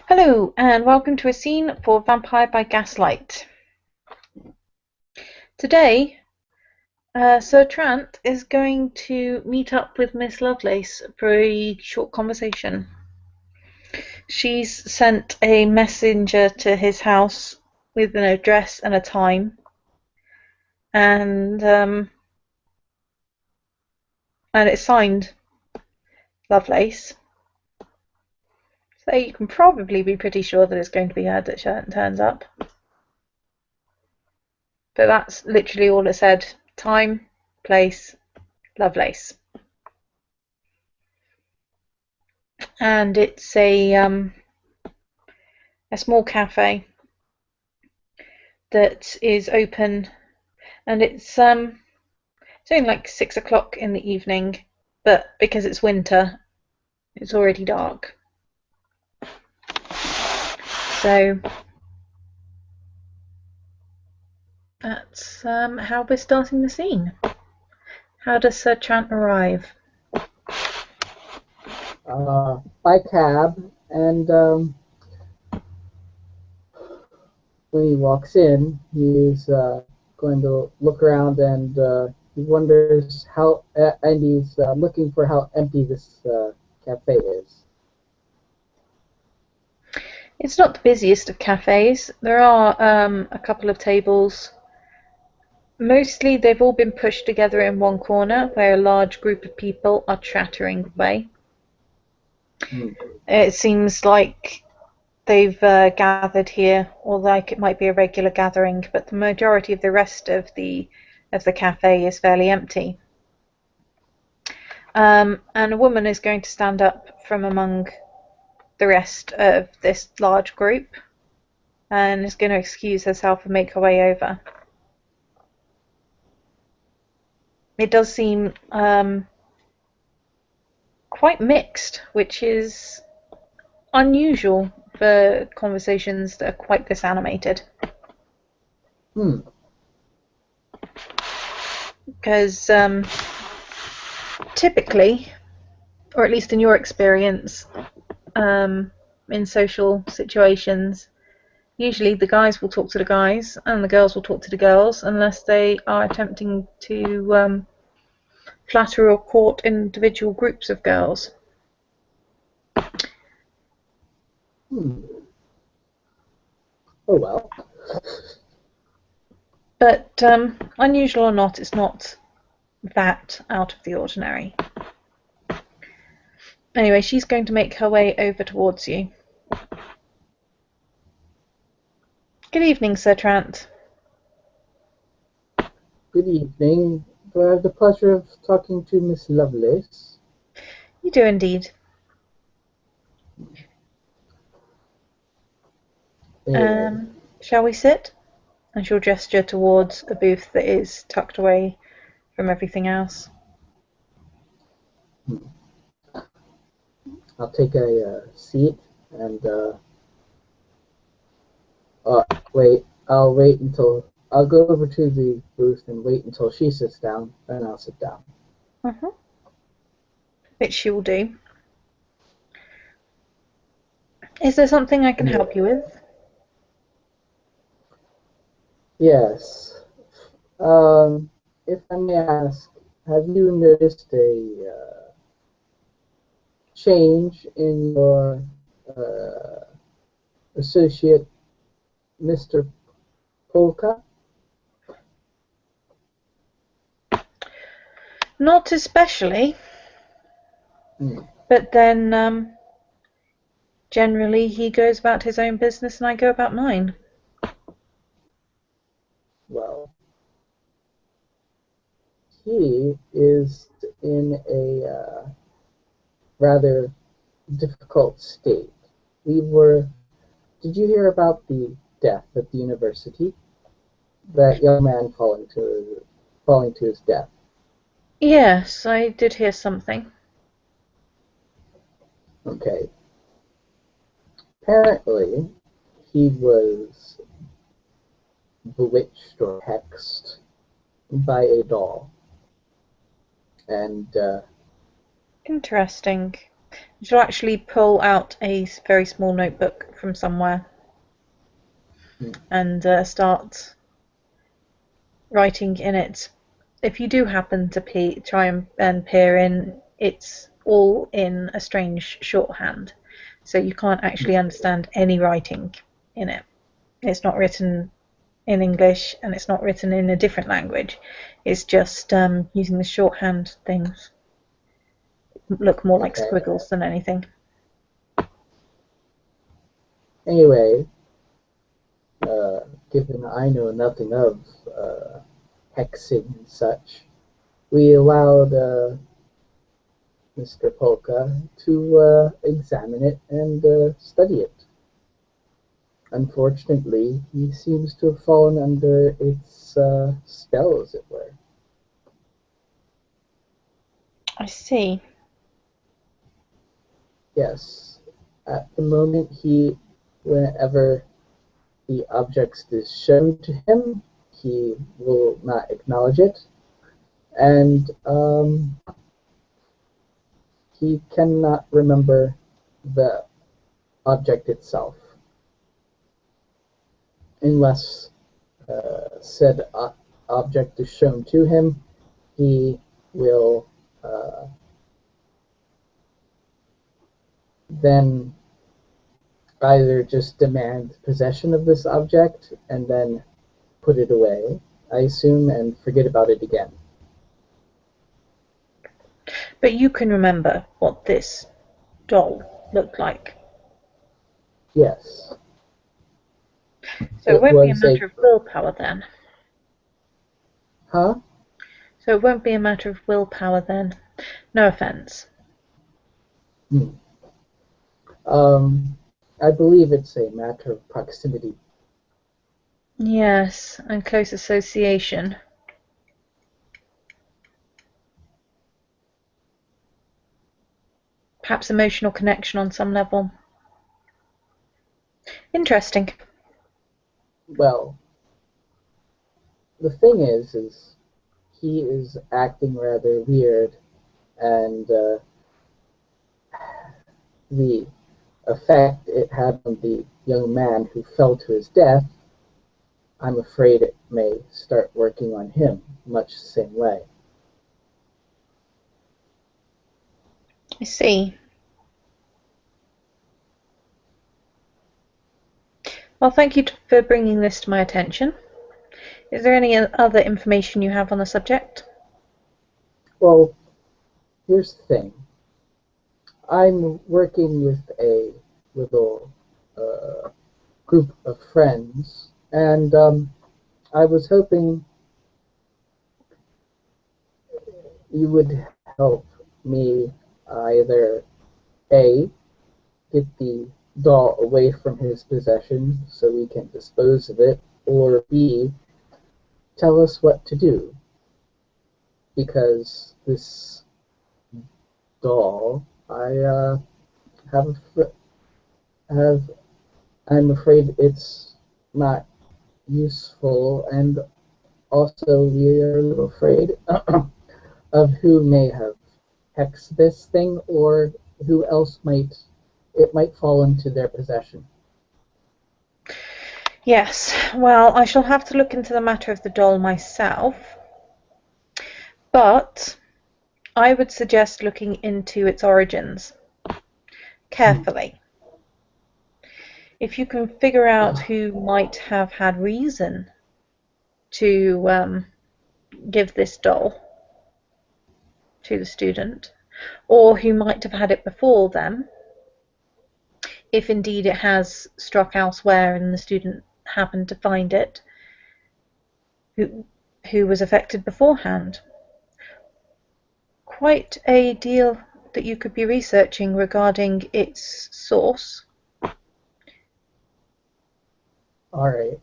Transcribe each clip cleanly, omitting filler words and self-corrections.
Hello, and welcome to a scene for Vampire by Gaslight. Today, Sir Trant is going to meet up with Miss Lovelace for a short conversation. She's sent a messenger to his house with an address and a time, and it's signed Lovelace. So you can probably be pretty sure that it's going to be her that turns up. But that's literally all it said. Time, place, Lovelace. And it's a small cafe that is open, and it's only like 6 o'clock in the evening, but because it's winter, it's already dark. So that's how we're starting the scene. How does Sir Trant arrive? By cab, and when he walks in, he's going to look around, and he wonders and he's looking for how empty this cafe is. It's not the busiest of cafes. There are a couple of tables. Mostly they've all been pushed together in one corner where a large group of people are chattering away. It seems like they've gathered here, or like it might be a regular gathering, but the majority of the rest of the cafe is fairly empty. And a woman is going to stand up from among the rest of this large group and is going to excuse herself and make her way over. It does seem quite mixed, which is unusual for conversations that are quite this animated. Because typically, or at least in your experience, in social situations, usually the guys will talk to the guys and the girls will talk to the girls, unless they are attempting to flatter or court individual groups of girls. Oh well. But unusual or not, it's not that out of the ordinary. Anyway, she's going to make her way over towards you. Good evening, Sir Trant. Good evening. Do I have the pleasure of talking to Miss Lovelace? You do indeed. Shall we sit? And she'll gesture towards a booth that is tucked away from everything else. I'll take a seat, and I'll go over to the booth and wait until she sits down, then I'll sit down. Which she will do. Is there something I can help you with? Yes. If I may ask, have you noticed a change in your associate, Mr. Polka? Not especially. But then generally he goes about his own business and I go about mine. Well, he is in a rather difficult state. Did you hear about the death at the university? That young man falling to his death. Yes, I did hear something. Okay. Apparently, he was bewitched or hexed by a doll. And interesting. She'll actually pull out a very small notebook from somewhere and start writing in it. If you do happen to try and peer in, it's all in a strange shorthand, so you can't actually understand any writing in it. It's not written in English and it's not written in a different language. It's just using the shorthand things. Look more like squiggles than anything. Anyway, given I know nothing of hexing and such, we allowed Mr. Polka to examine it and study it. Unfortunately, he seems to have fallen under its spell, as it were. I see. Yes. At the moment, whenever the object is shown to him, he will not acknowledge it, and he cannot remember the object itself unless said object is shown to him. He will then either just demand possession of this object and then put it away, I assume, and forget about it again. But you can remember what this doll looked like. Yes. So it won't be a matter of willpower then. Huh? So it won't be a matter of willpower then. No offense. I believe it's a matter of proximity. Yes, and close association. Perhaps emotional connection on some level. Interesting. Well, the thing is he is acting rather weird, and the effect it had on the young man who fell to his death, I'm afraid it may start working on him much the same way. I see. Well, thank you for bringing this to my attention. Is there any other information you have on the subject? Well, here's the thing. I'm working with a little group of friends, and I was hoping you would help me either A, get the doll away from his possession so we can dispose of it, or B, tell us what to do. Because this doll, have, have, I'm afraid it's not useful, and also we are a little afraid of who may have hexed this thing, or who else it might fall into their possession. Yes, well, I shall have to look into the matter of the doll myself, but I would suggest looking into its origins carefully. If you can figure out who might have had reason to give this doll to the student, or who might have had it before them, if indeed it has struck elsewhere and the student happened to find it, who was affected beforehand. Quite a deal that you could be researching regarding its source. All right.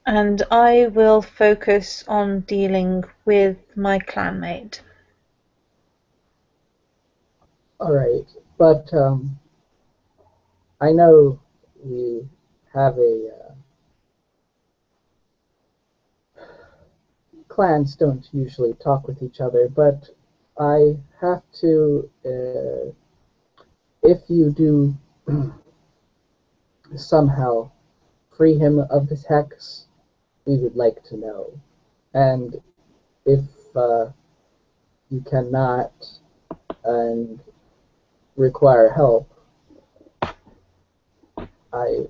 And I will focus on dealing with my clanmate. All right. But I know we have clans don't usually talk with each other, but I have to if you do somehow free him of his hex, we would like to know. And if you cannot and require help, I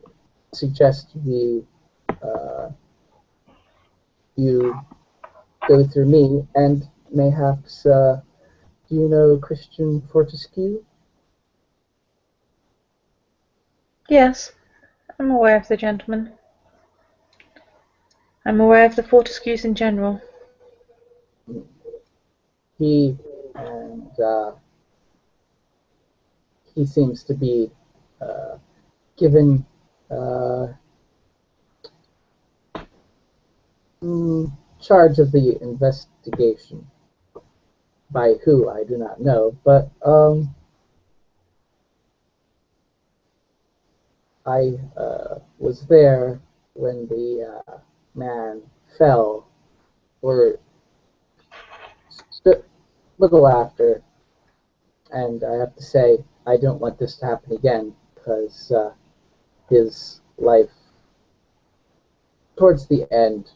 suggest you go through me, and mayhaps, do you know Christian Fortescue? Yes, I'm aware of the gentleman. I'm aware of the Fortescues in general. He and he seems to be given charge of the investigation. By who, I do not know, but I was there when the man fell, or little after, and I have to say I don't want this to happen again, because his life towards the end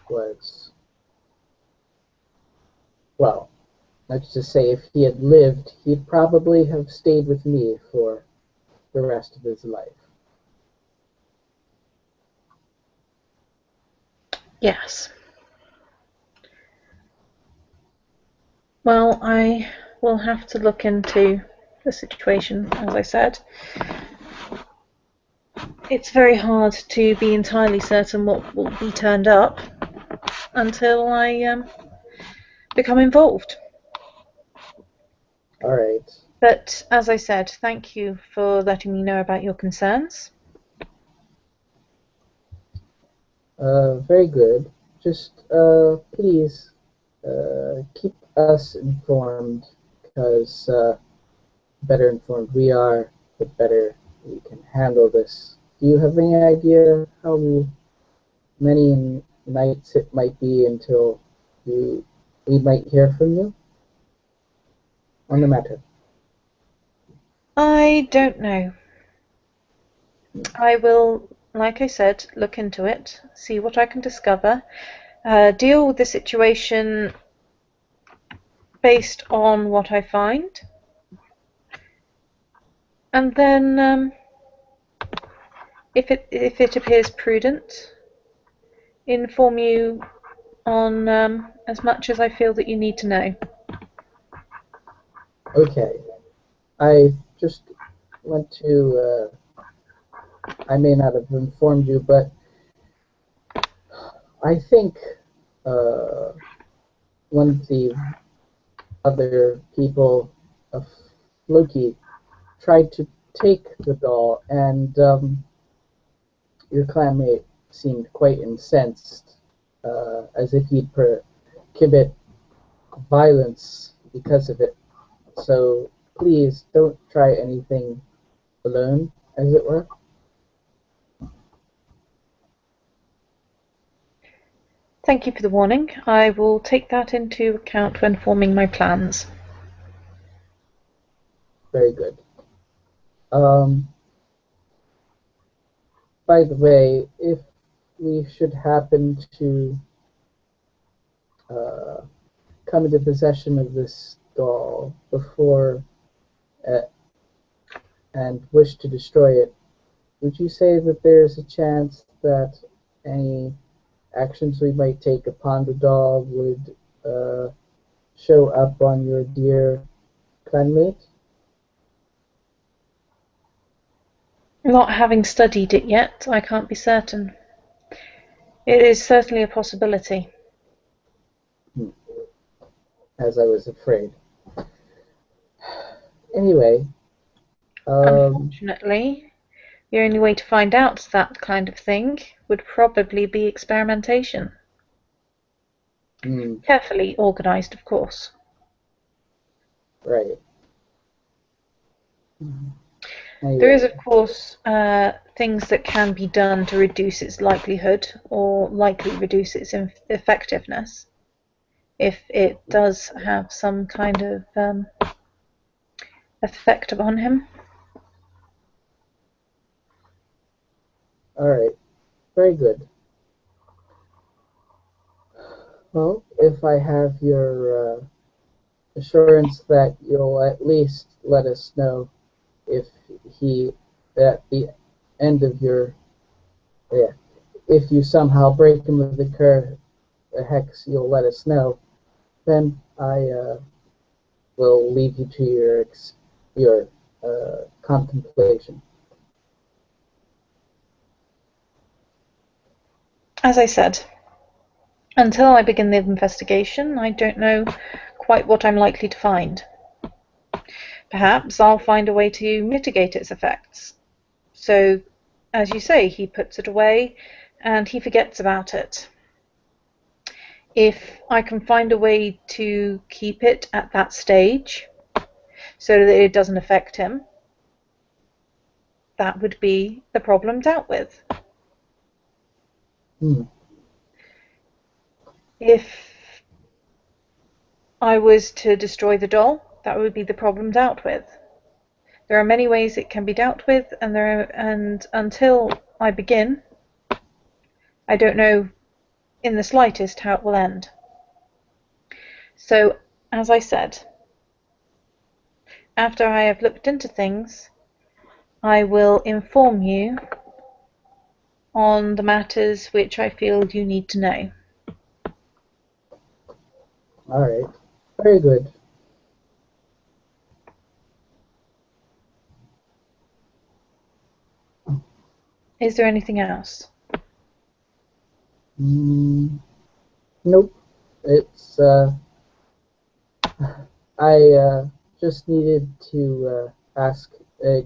was, well, let's just say if he had lived, he'd probably have stayed with me for the rest of his life. Yes. Well, I will have to look into the situation, as I said. It's very hard to be entirely certain what will be turned up until I become involved. All right. But as I said, thank you for letting me know about your concerns. Very good. Just please keep us informed, because better informed we are, the better we can handle this. Do you have any idea how many nights it might be until we might hear from you on the matter? I don't know. I will, like I said, look into it, see what I can discover, deal with the situation based on what I find, and then, if it appears prudent, inform you on as much as I feel that you need to know. Okay. I just want to, I may not have informed you, but I think one of the other people of Loki tried to take the doll, and your clanmate seemed quite incensed, as if he'd commit violence because of it. So please don't try anything alone, as it were. Thank you for the warning. I will take that into account when forming my plans. Very good. By the way, if we should happen to uh, come into possession of this doll before uh, and wish to destroy it, would you say that there's a chance that any actions we might take upon the doll would show up on your dear clanmate? Not having studied it yet, I can't be certain. It is certainly a possibility. As I was afraid. Anyway, Unfortunately, the only way to find out that kind of thing would probably be experimentation. Carefully organised, of course. Right. There is, Anyway, of course, things that can be done to reduce its likelihood or likely reduce its effectiveness if it does have some kind of effect upon him. All right. Very good. Well, if I have your assurance that you'll at least let us know if he, at the end of your, yeah, if you somehow break him with the hex, you'll let us know. Then I will leave you to your contemplation. As I said, until I begin the investigation, I don't know quite what I'm likely to find. Perhaps I'll find a way to mitigate its effects. So, as you say, he puts it away and he forgets about it. If I can find a way to keep it at that stage so that it doesn't affect him, that would be the problem dealt with. If I was to destroy the doll, that would be the problem dealt with. There are many ways it can be dealt with, and until I begin, I don't know in the slightest how it will end. So, as I said, after I have looked into things, I will inform you on the matters which I feel you need to know. All right. Very good. Is there anything else? Nope. It's I just needed to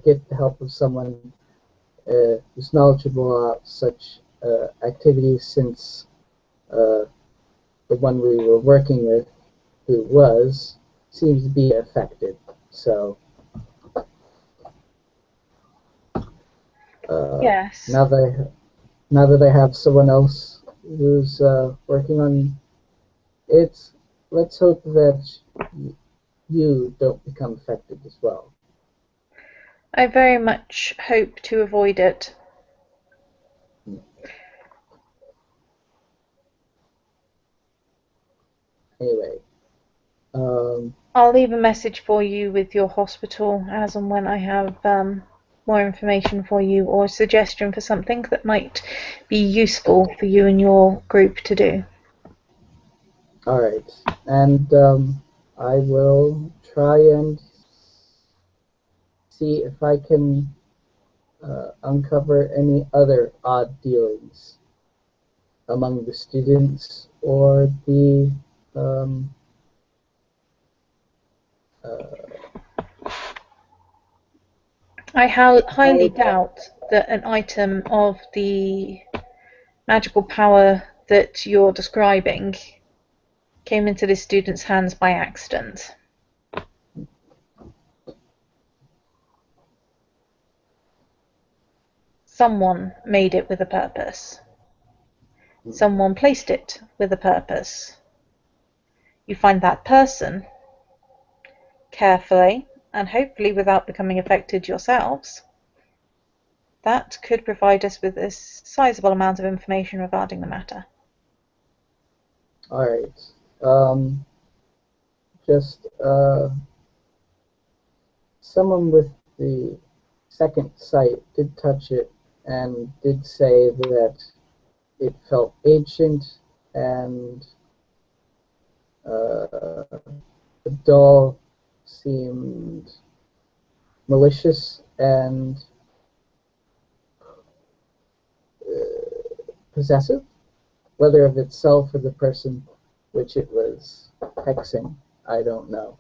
get the help of someone who's knowledgeable about such activities, since the one we were working with, who seems to be affected. So Yes. now that I have someone else who's working on it, let's hope that you don't become affected as well. I very much hope to avoid it. Anyway, I'll leave a message for you with your hospital as and when I have more information for you, or a suggestion for something that might be useful for you and your group to do. all right, and I will try and see if I can uncover any other odd dealings among the students or the um, I highly doubt that an item of the magical power that you're describing came into this student's hands by accident. Someone made it with a purpose. Someone placed it with a purpose. You find that person carefully, and hopefully without becoming affected yourselves. That could provide us with a sizable amount of information regarding the matter. all right. Just someone with the second sight did touch it and did say that it felt ancient, and the doll seemed malicious and possessive, whether of itself or the person which it was hexing, I don't know.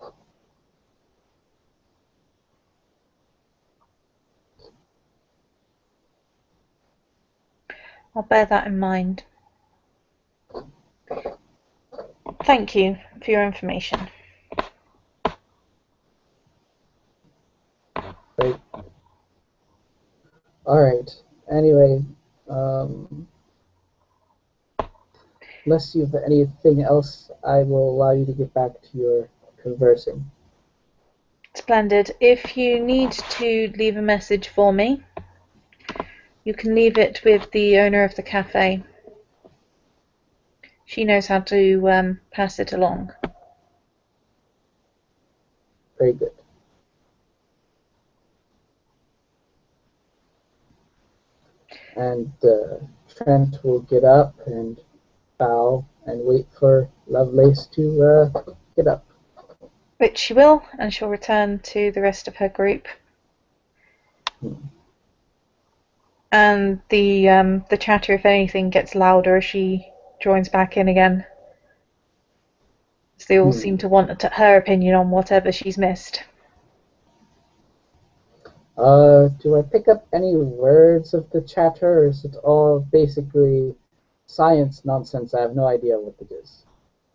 I'll bear that in mind. Thank you for your information. Right. All right. Anyway, unless you have anything else, I will allow you to get back to your conversing. Splendid. If you need to leave a message for me, You can leave it with the owner of the cafe. She knows how to pass it along. Very good. And Trent will get up and bow and wait for Lovelace to get up. Which she will, and she'll return to the rest of her group. And the chatter, if anything, gets louder as she joins back in again. So they all seem to want her opinion on whatever she's missed. Do I pick up any words of the chatter, or is it all basically science nonsense? I have no idea what it is.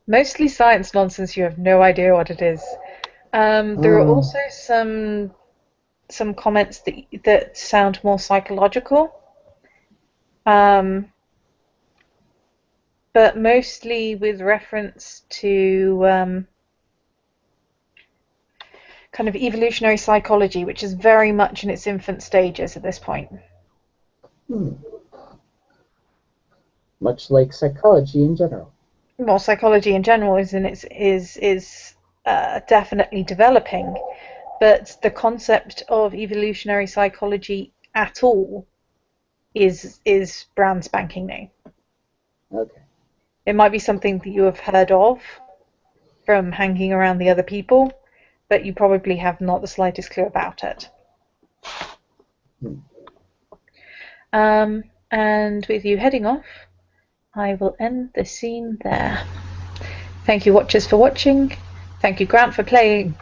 Mostly science nonsense. You have no idea what it is. There are also some comments that sound more psychological, but mostly with reference to kind of evolutionary psychology, which is very much in its infant stages at this point. Much like psychology in general. Well, psychology in general is definitely developing, but the concept of evolutionary psychology at all is brand spanking new. Okay. It might be something that you have heard of from hanging around the other people, but you probably have not the slightest clue about it. And with you heading off, I will end the scene there. Thank you, watchers, for watching. Thank you, Grant, for playing